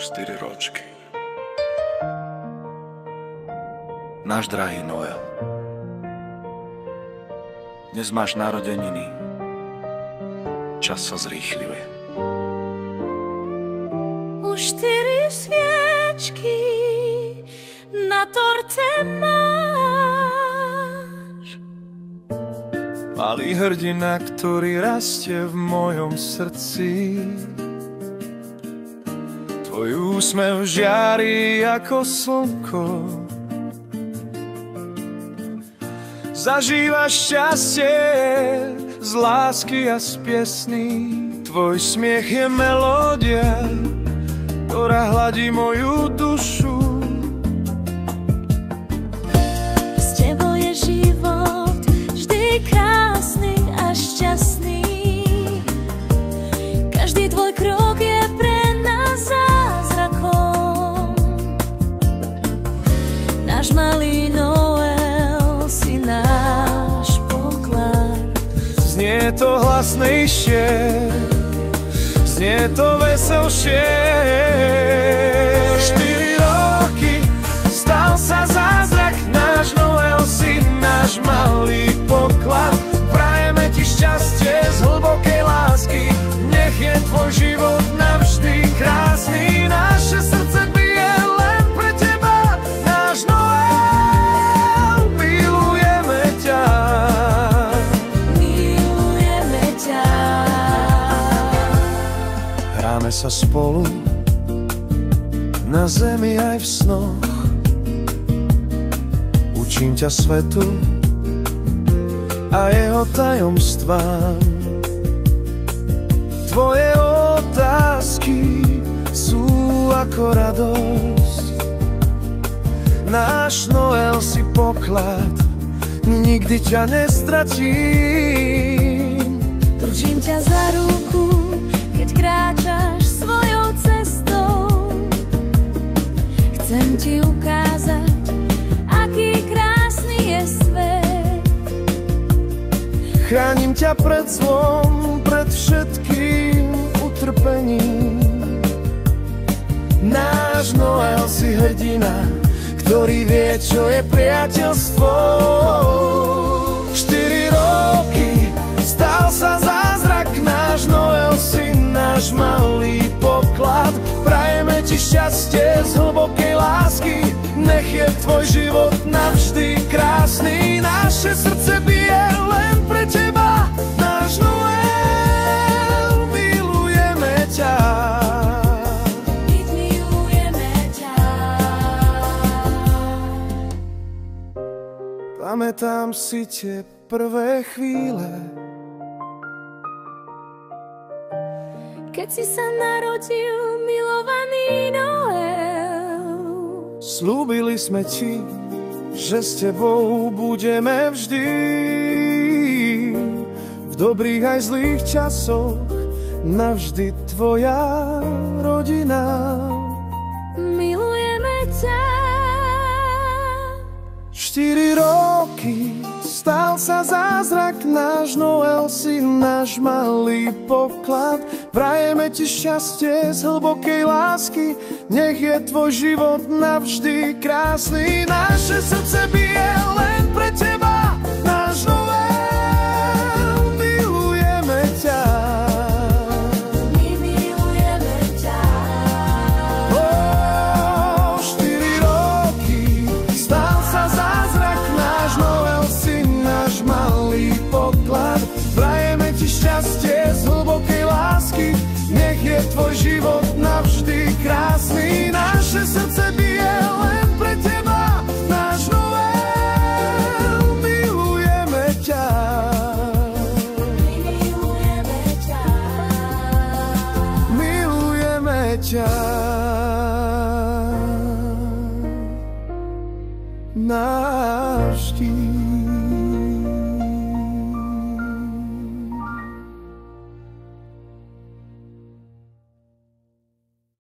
4 ročky. Náš drahý Noel, dnes máš narodeniny. Čas sa zrýchľuje. Už 4 sviečky na torte máš. Malý hrdina, ktorý rastie v mojom srdci. Tvoj úsmev žiari ako slnko. Zažívaš šťastie z lásky a z piesní. Tvoj smiech je melódia, ktorá hladí moju dušu. S tebou je život vždy krásny a šťastný. Každý tvoj krok je pre nás zázrakom. Náš malý Noel si náš poklad. Znie to hlasnejšie, znie to veselšie. 4 roky, stal sa zázrak. Náš Noel si náš malý poklad. Prajeme ti šťastie z hlbokej lásky. Nech je tvoj život navždy krásny. Naše srdce bije len pre teba. Náš Noel, milujeme ťa. Milujeme ťa. Hráme sa spolu na zemi aj v snoch. Učím ťa svetu a jeho tajomstvám. Tvoje otázky sú ako radosť. Náš Noel si poklad, nikdy ťa nestratím. Držím ťa za ruku, keď kráčaš svojou cestou. Chcem ti ukázať, aký krásny je svet. Chránim ťa pred zlom, pred všetkým utrpením. Náš Noel si hrdina, ktorý vie, čo je priateľstvo. 4 roky, stal sa zázrak. Náš Noel si náš malý poklad. Prajeme ti šťastie z hlbokej lásky. Nech je tvoj život navždy krásny. Naše srdce bije len pre teba. Náš Noel, milujeme ťa. My milujeme ťa. Pamätám si tie prvé chvíle, keď si sa narodil, milovaný Noel. slúbili sme ti, že s tebou budeme vždy. V dobrých aj zlých časoch navždy tvoja rodina. Milujeme ťa. 4 roky, stal sa zázrak. Náš Noel si náš malý poklad. Prajeme ti šťastie z hlbokej lásky. Nech je tvoj život navždy krásny. Naše srdce bije len pre teba. Náš Noel, milujeme ťa. My milujeme ťa. 4 roky, stal sa zázrak. Náš Noel si náš malý poklad. Prajeme ti šťastie z hlbokej lásky. Nech je tvoj život navždy krásny. Naše srdce bije len pre teba. Náš Noel, milujeme ťa. My milujeme ťa. Milujeme ťa. Navždy.